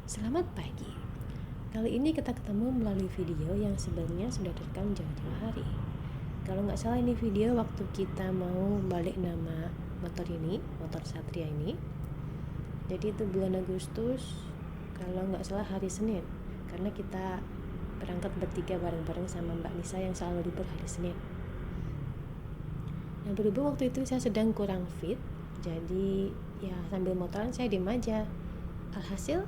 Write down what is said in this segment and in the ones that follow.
Selamat pagi. Kali ini kita ketemu melalui video yang sebenarnya sudah direkam jauh-jauh hari. Kalau nggak salah ini video waktu kita mau balik nama motor ini, motor Satria ini. Jadi itu bulan Agustus, kalau nggak salah hari Senin. Karena kita berangkat bertiga bareng-bareng sama Mbak Nisa yang selalu libur hari Senin. Nah berhubung waktu itu saya sedang kurang fit, jadi ya sambil motoran saya diem aja. Alhasil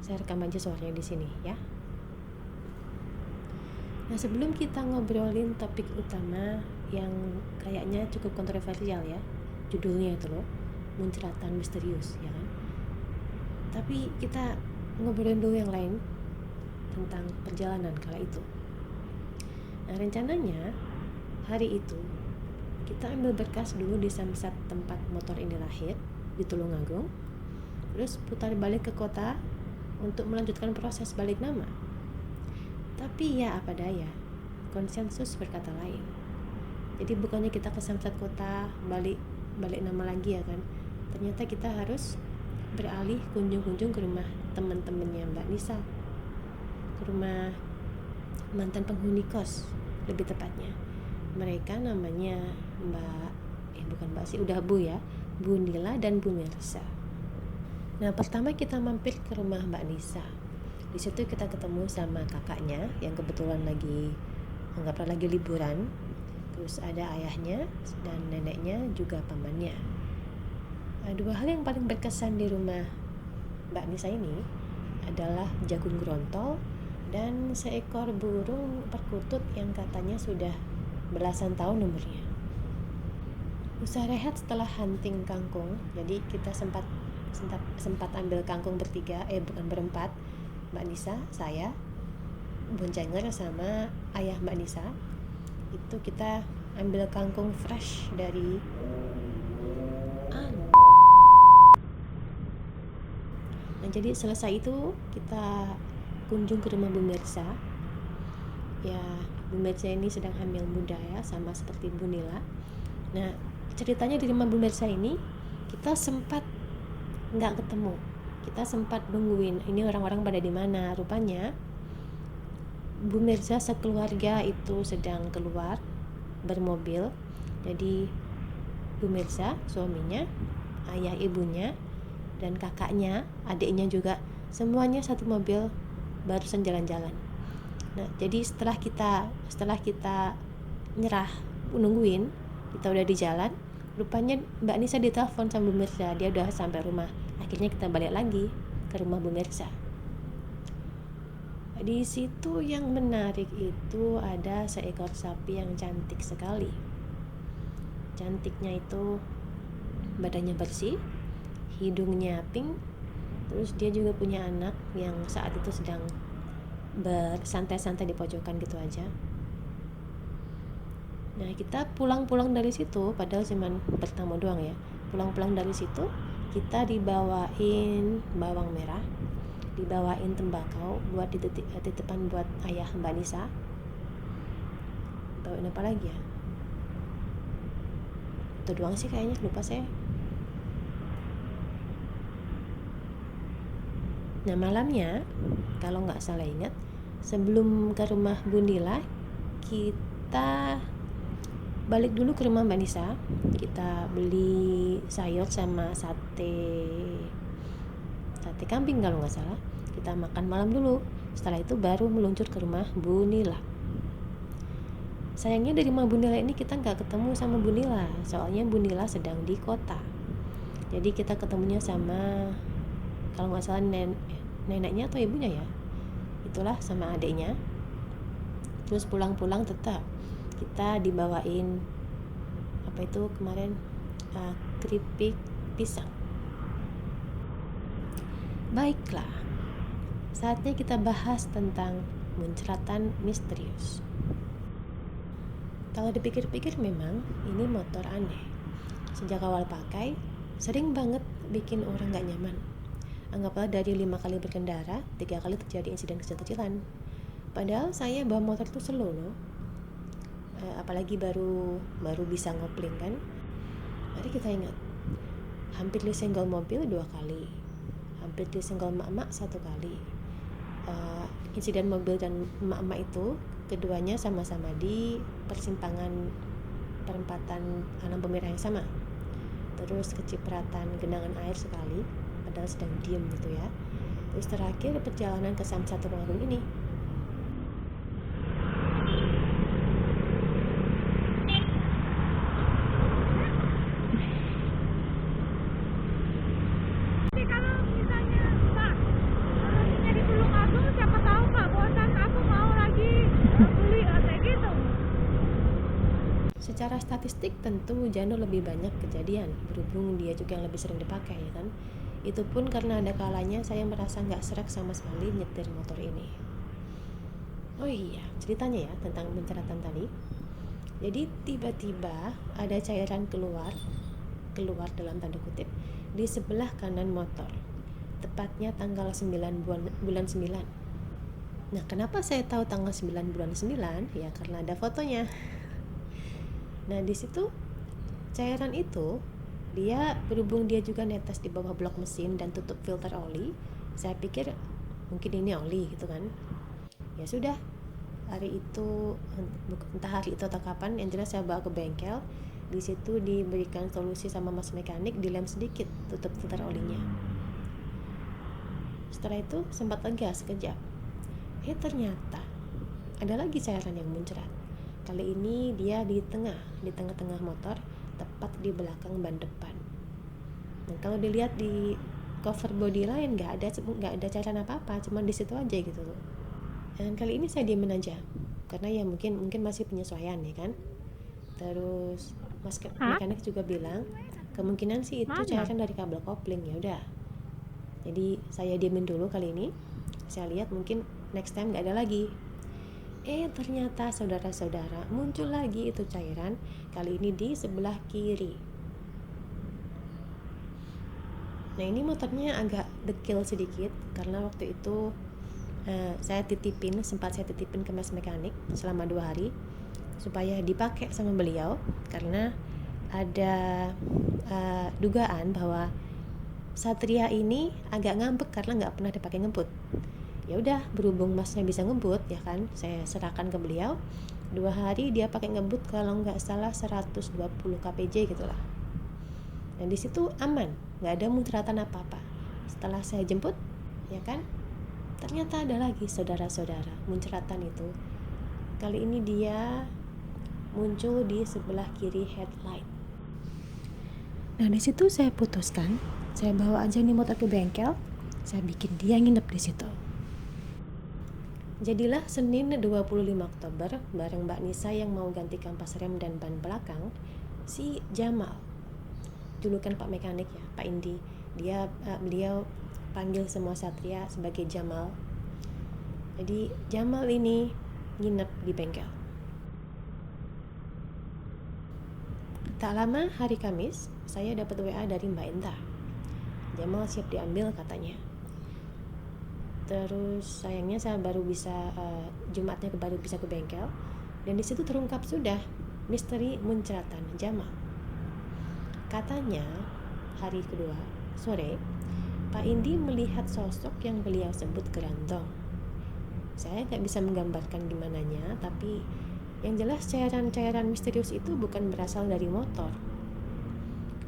saya rekam aja suaranya di sini ya. Nah sebelum kita ngobrolin topik utama yang kayaknya cukup kontroversial ya, judulnya itu loh, Muncratan Misterius ya kan. Tapi kita ngobrolin dulu yang lain tentang perjalanan kala itu. Nah rencananya hari itu kita ambil berkas dulu di samsat tempat motor ini lahir di Tulungagung, terus putar balik ke kota untuk melanjutkan proses balik nama. Tapi ya apa daya, konsensus berkata lain. Jadi bukannya kita ke samsat kota balik nama lagi ya kan, ternyata kita harus beralih kunjung-kunjung ke rumah teman-temannya Mbak Nisa, ke rumah mantan penghuni kos lebih tepatnya. Mereka namanya bukan Mbak sih, udah Bu ya, Bu Nila dan Bu Mirsa. Nah pertama kita mampir ke rumah Mbak Nisa. Di situ kita ketemu sama kakaknya yang kebetulan anggaplah lagi liburan. Terus ada ayahnya dan neneknya juga pamannya. Nah, dua hal yang paling berkesan di rumah Mbak Nisa ini adalah jagung grontol dan seekor burung perkutut yang katanya sudah belasan tahun umurnya. Usah rehat setelah hunting kangkung, jadi kita sempat ambil kangkung berempat, Mbak Nisa, saya, boncengan sama ayah Mbak Nisa. Itu kita ambil kangkung fresh dari Nah jadi selesai itu kita kunjung ke rumah Bu Mirsa. Ya Bu Mirsa ini sedang hamil muda ya, sama seperti Bu Nila. Nah ceritanya di rumah Bu Mirsa ini kita sempat nggak ketemu. Kita sempat nungguin ini orang-orang pada di mana. Rupanya Bu Mirza sekeluarga itu sedang keluar bermobil. Jadi Bu Mirza, suaminya, ayah ibunya, dan kakaknya, adiknya juga, semuanya satu mobil barusan jalan-jalan. Nah jadi setelah kita nyerah nungguin, kita udah di jalan, rupanya Mbak Nisa ditelepon sama Bu Mirza, dia udah sampai rumah. Akhirnya kita balik lagi ke rumah Bu Mirza. Di situ yang menarik itu ada seekor sapi yang cantik sekali. Cantiknya itu badannya bersih, hidungnya pink, terus dia juga punya anak yang saat itu sedang bersantai-santai di pojokan gitu aja. Nah kita pulang dari situ, padahal cuman bertamu doang ya. Pulang dari situ kita dibawain bawang merah, dibawain tembakau buat titipan buat ayah Mbak Nisa. Bawain apa lagi ya? Itu doang sih kayaknya, lupa saya. Nah malamnya, kalau nggak salah ingat, sebelum ke rumah Bu Nila, kita balik dulu ke rumah Mbak Nisa. Kita beli sayur sama sate kambing kalau nggak salah. Kita makan malam dulu. Setelah itu baru meluncur ke rumah Bu Nila. Sayangnya dari rumah Bu Nila ini kita nggak ketemu sama Bu Nila, soalnya Bu Nila sedang di kota. Jadi kita ketemunya sama, kalau nggak salah neneknya atau ibunya ya, itulah, sama adiknya. Terus pulang tetap kita dibawain apa itu kemarin, keripik pisang. Baiklah, saatnya kita bahas tentang muncratan misterius. Kalau dipikir-pikir memang ini motor aneh. Sejak awal pakai, sering banget bikin orang gak nyaman. Anggaplah dari 5 kali berkendara, 3 kali terjadi insiden kecil-kecilan. Padahal saya bawa motor itu slow loh. Apalagi baru bisa ngopling kan. Mari kita ingat, hampir disenggol mobil 2 kali, hampir disenggol emak-emak 1 kali. Insiden mobil dan emak-emak itu keduanya sama-sama di persimpangan perempatan Anam Pemirah yang sama. Terus kecipratan genangan air sekali padahal sedang diem gitu ya. Terus terakhir perjalanan ke Samsat Tulungagung ini. Kalau misalnya Pak jadi Tulungagung, siapa tahu Pak bosan, aku mau lagi beli kayak gitu. Secara statistik tentu Jano lebih banyak kejadian, berhubung dia juga yang lebih sering dipakai ya kan. Itu pun karena ada kalanya saya merasa nggak serak sama sekali nyetir motor ini. Oh iya, ceritanya ya tentang penceratan tadi. Jadi tiba-tiba ada cairan keluar dalam tanda kutip di sebelah kanan motor. Tepatnya tanggal 9 bulan 9. Nah, kenapa saya tahu tanggal 9 bulan 9? Ya karena ada fotonya. Nah, di situ cairan itu dia berhubung dia juga netes di bawah blok mesin dan tutup filter oli. Saya pikir mungkin ini oli gitu kan. Ya sudah, hari itu entah hari itu atau kapan, yang jelas saya bawa ke bengkel. Di situ diberikan solusi sama mas mekanik, dilem sedikit tutup filter olinya. Setelah itu sempat lega sekejap. Ternyata ada lagi cairan yang muncrat. Kali ini dia di tengah-tengah motor, tepat di belakang ban depan. Nah, kalau dilihat di cover body lain nggak ada cairan apa-apa, cuma di situ aja gitu loh. Dan kali ini saya diemin aja, karena ya mungkin masih penyesuaian ya kan. Terus mas mekanik juga bilang kemungkinan sih itu cairan dari kabel kopling. Ya udah, jadi saya diemin dulu kali ini. Saya lihat mungkin next time nggak ada lagi. Ternyata saudara-saudara muncul lagi itu cairan, kali ini di sebelah kiri. Nah, ini motornya agak dekil sedikit karena waktu itu sempat saya titipin ke mas mekanik selama 2 hari supaya dipakai sama beliau, karena ada dugaan bahwa Satria ini agak ngambek karena nggak pernah dipakai ngebut. Ya udah, berhubung masnya bisa ngebut ya kan, saya serahkan ke beliau. 2 hari dia pakai ngebut kalau nggak salah 120 kpj gitulah. Dan di situ aman, nggak ada munceratan apa-apa. Setelah saya jemput ya kan, ternyata ada lagi saudara-saudara munceratan itu. Kali ini dia muncul di sebelah kiri headlight. Nah, di situ saya putuskan, saya bawa aja nih motor ke bengkel, saya bikin dia nginep di situ. Jadilah Senin 25 Oktober bareng Mbak Nisa yang mau ganti kampas rem dan ban belakang, si Jamal, julukan Pak Mekanik ya, Pak Indi. Beliau panggil semua Satria sebagai Jamal. Jadi Jamal ini nginep di bengkel. Tak lama hari Kamis, saya dapat WA dari Mbak Inta. Jamal siap diambil katanya. Terus sayangnya saya baru bisa Jumatnya baru bisa ke bengkel, dan di situ terungkap sudah misteri munceratan Jamal. Katanya hari kedua sore Pak Indi melihat sosok yang beliau sebut gerandong. Saya nggak bisa menggambarkan gimananya, tapi yang jelas cairan-cairan misterius itu bukan berasal dari motor.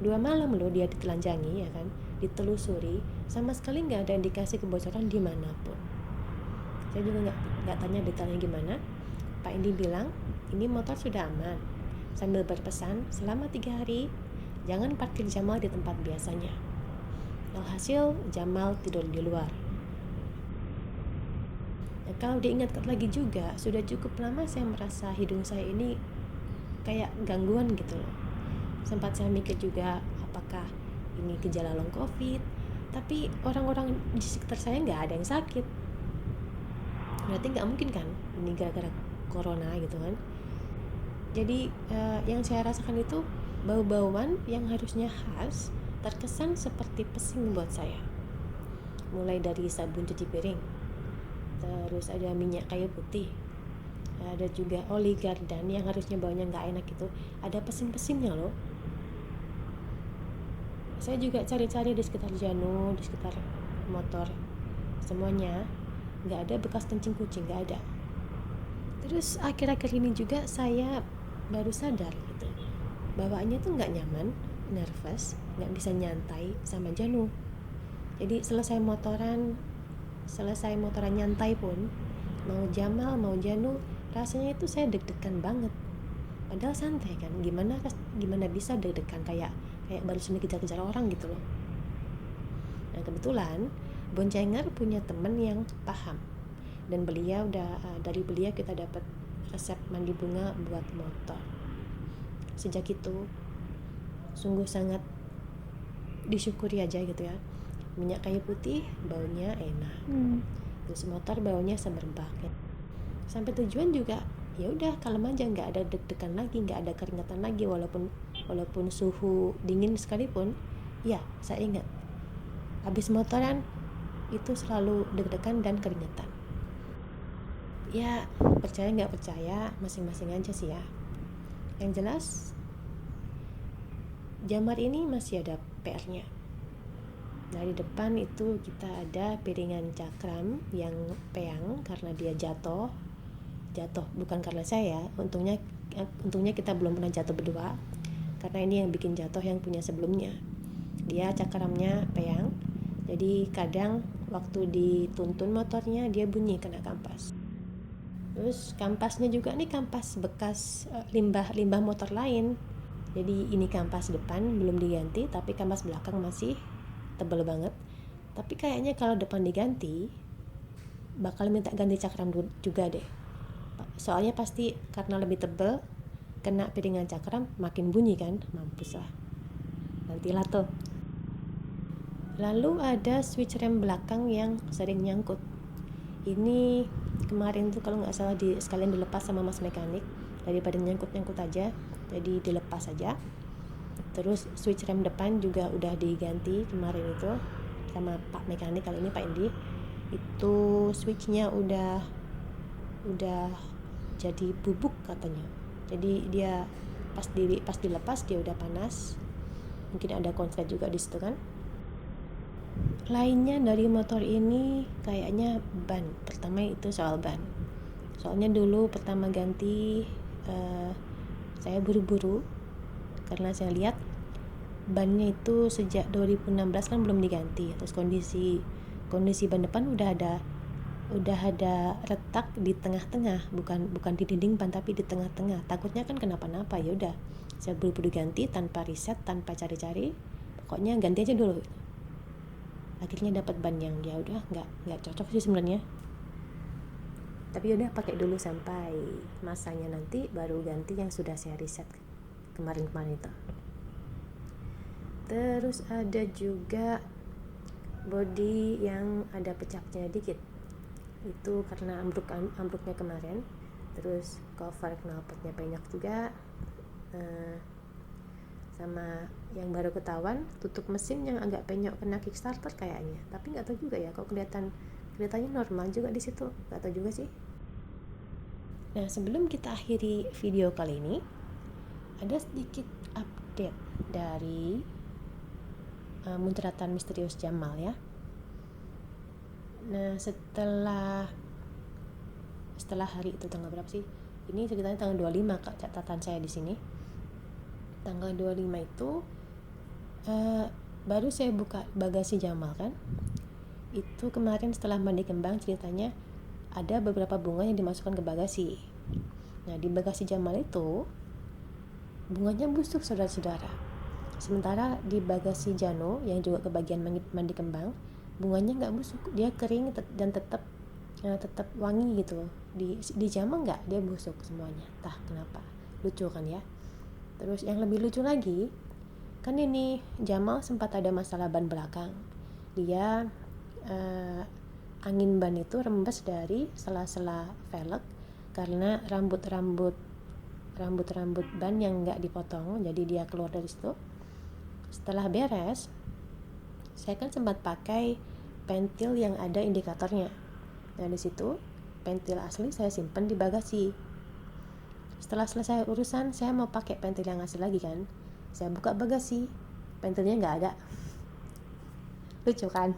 2 malam loh dia ditelanjangi ya kan, ditelusuri, sama sekali nggak ada indikasi kebocoran dimanapun. Saya juga nggak tanya detailnya gimana. Pak Indi bilang ini motor sudah aman, sambil berpesan selama 3 hari jangan parkir Jamal di tempat biasanya. Alhasil Jamal tidur di luar. Nah, kalau diingat lagi juga, sudah cukup lama saya merasa hidung saya ini kayak gangguan gitu loh. Sempat saya mikir juga apakah ini gejala long covid, tapi orang-orang di sekitar saya nggak ada yang sakit. Berarti nggak mungkin kan ini gara-gara corona gitu kan. Jadi yang saya rasakan itu bau-bauan yang harusnya khas terkesan seperti pesing buat saya. Mulai dari sabun cuci piring, terus ada minyak kayu putih, ada juga oli gardan yang harusnya baunya nggak enak itu, ada pesing-pesingnya loh. Saya juga cari-cari di sekitar Janu, di sekitar motor semuanya, nggak ada bekas kencing kucing, nggak ada. Terus akhir-akhir ini juga saya baru sadar gitu, bawaannya tuh nggak nyaman, nervous, nggak bisa nyantai sama Janu. Jadi selesai motoran nyantai pun, mau Jamal mau Janu, rasanya itu saya deg-degan banget. Padahal santai kan, gimana bisa deg-degan kayak baru sini kejar-kejar orang gitu loh. Nah kebetulan Boncengar punya temen yang paham, dan dari beliau kita dapat resep mandi bunga buat motor. Sejak itu sungguh sangat disyukuri aja gitu ya. Minyak kayu putih baunya enak, terus motor baunya semerbak ya. Sampai tujuan juga ya udah kalem aja, nggak ada deg-degan lagi, nggak ada keringatan lagi, walaupun suhu dingin sekalipun. Ya saya ingat habis motoran itu selalu deg-degan dan keringatan. Ya percaya nggak percaya masing-masing aja sih ya. Yang jelas Jamar ini masih ada PR-nya. Dari depan itu kita ada piringan cakram yang peyang karena dia jatuh bukan karena saya. Untungnya kita belum pernah jatuh berdua, karena ini yang bikin jatuh yang punya sebelumnya. Dia cakramnya peyang, jadi kadang waktu dituntun motornya dia bunyi kena kampas. Terus kampasnya juga nih kampas bekas limbah motor lain. Jadi ini kampas depan belum diganti, tapi kampas belakang masih tebal banget. Tapi kayaknya kalau depan diganti bakal minta ganti cakram juga deh. Soalnya pasti karena lebih tebal, kena piringan cakram makin bunyi kan, mampus lah. Nantilah tuh. Lalu ada switch rem belakang yang sering nyangkut. Ini kemarin tuh kalau nggak salah sekalian dilepas sama mas mekanik, daripada nyangkut aja, jadi dilepas aja. Terus switch rem depan juga udah diganti kemarin itu sama pak mekanik, kali ini Pak Indi. Itu switchnya udah jadi bubuk katanya. Jadi dia pas dilepas dia udah panas. Mungkin ada konslet juga di situ kan. Lainnya dari motor ini kayaknya ban. Pertama itu soal ban. Soalnya dulu pertama ganti saya buru-buru karena saya lihat bannya itu sejak 2016 kan belum diganti. Terus kondisi ban depan udah ada retak di tengah-tengah, bukan di dinding ban tapi di tengah-tengah. Takutnya kan kenapa-napa. Ya udah, saya buru-buru ganti tanpa riset, tanpa cari-cari. Pokoknya ganti aja dulu. Akhirnya dapat ban yang ya udah nggak cocok sih sebenarnya. Tapi udah pakai dulu sampai masanya nanti baru ganti yang sudah saya riset kemarin itu. Terus ada juga bodi yang ada pecahnya dikit. Itu karena ambruknya kemarin. Terus cover knalpotnya banyak juga. Sama yang baru ketahuan tutup mesin yang agak penyok kena kickstarter kayaknya, tapi nggak tahu juga ya, kok kelihatannya normal juga di situ, nggak tahu juga sih. Nah sebelum kita akhiri video kali ini, ada sedikit update dari muncratan misterius Jamal ya. Nah setelah hari itu tanggal berapa sih? Ini ceritanya tanggal 25 kak, catatan saya di sini. Tanggal 25 itu baru saya buka bagasi Jamal kan. Itu kemarin setelah mandi kembang, ceritanya ada beberapa bunga yang dimasukkan ke bagasi. Nah di bagasi Jamal itu bunganya busuk saudara-saudara. Sementara di bagasi Jano yang juga kebagian mandi kembang, bunganya nggak busuk, dia kering dan tetap wangi gitu. Di Jamal nggak, dia busuk semuanya. Entah kenapa, lucu kan ya. Terus yang lebih lucu lagi, kan ini Jamal sempat ada masalah ban belakang. Dia angin ban itu rembes dari sela-sela velg karena rambut ban yang nggak dipotong, jadi dia keluar dari situ. Setelah beres, saya kan sempat pakai pentil yang ada indikatornya. Nah di situ pentil asli saya simpan di bagasi. Setelah selesai urusan, saya mau pakai pentil yang asli lagi kan. Saya buka bagasi, pentilnya nggak ada. Lucu kan?